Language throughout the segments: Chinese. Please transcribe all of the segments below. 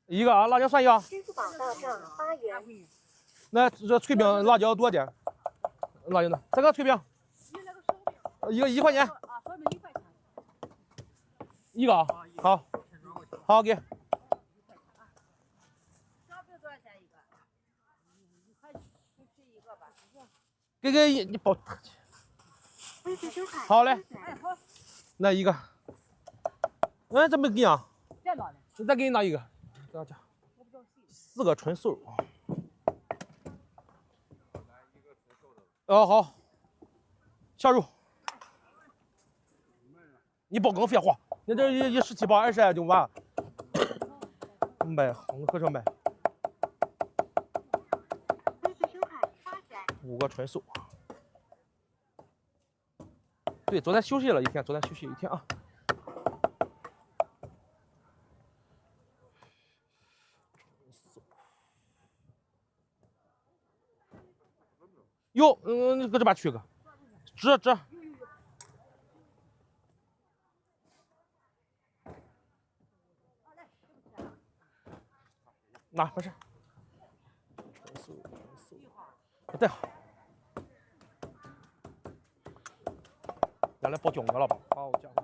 一个啊，辣椒算一个。支付宝到账8元。那这脆饼辣椒多少钱？辣椒呢？这个脆饼，一个1块钱。一个啊，好，好给。给你包。好嘞，那一个。哎，这没给你啊？再给你拿一个，这样4个纯素。哦好，下入。你别跟我废话，你这一17包20就完了。买，我合成买。5个纯素。对，昨天休息了一天，啊。哟，你搁这边取个，这。拿，没事。纯素。对。咱来包饺子了吧？好家伙！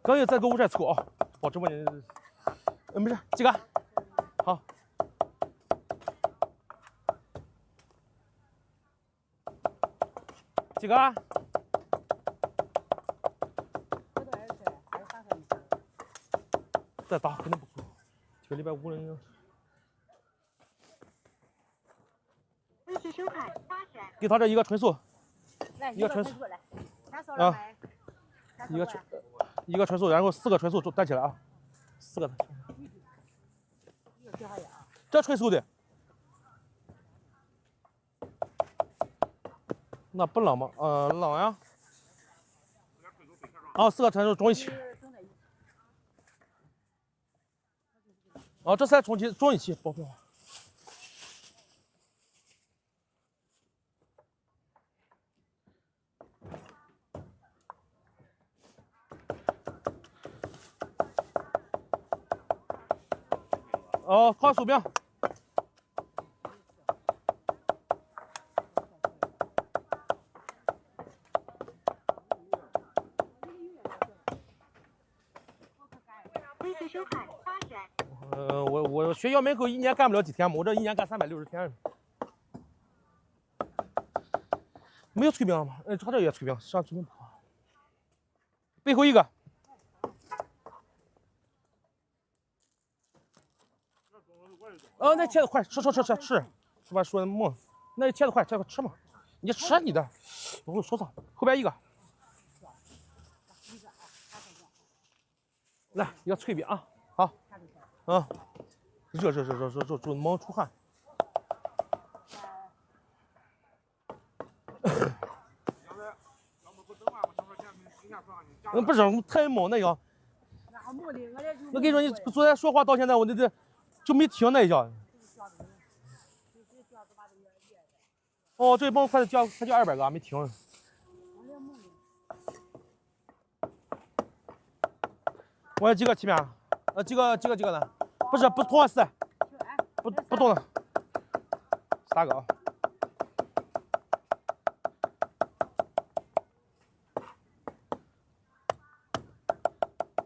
刚有再给我这凑啊，保直播间。没事，几个？好。几个？再打肯定不够，这个礼拜5人。给他这一个纯素，一个纯素，啊，一个纯素，然后4个纯素站起来啊，4个。这纯素的，那不冷吗？冷呀。啊，4个纯素装一起。啊，这3装一起，包票。哦，烤酥饼。我学校门口1年干不了几天嘛，我这1年干360天。没有脆饼吗？他这也脆饼，上脆饼铺。背后一个。那茄子快吃，是吧？说梦，那茄子快吃嘛，你吃你的，我说啥？后边一个。来一个脆饼啊，好，热，猛出汗。不是太猛那个。我跟你说，你昨天说话到现在，我这就没停那一下。哦，这帮快叫200个，没停。我有几个欺骗？几个呢？不是不同4，不动了，3个啊。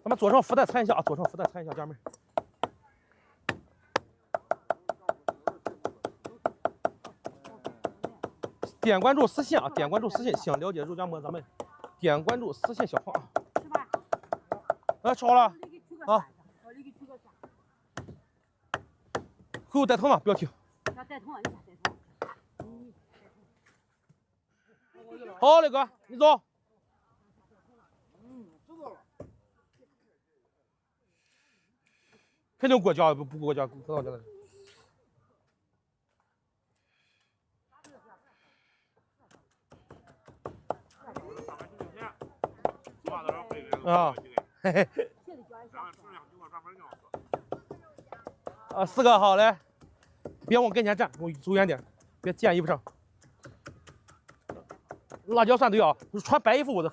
咱们左上福袋参一下啊，家人们。点关注私信啊，想了解肉夹馍，咱们点关注私信小胖啊。吃好了啊。会有带疼吗？不要停。好嘞，哥，你走。肯定过奖，不过奖，可到这了。啊，嘿嘿。4个好嘞，别往跟前站，我走远点，别溅衣服上。辣椒蒜都要，穿白衣服我都。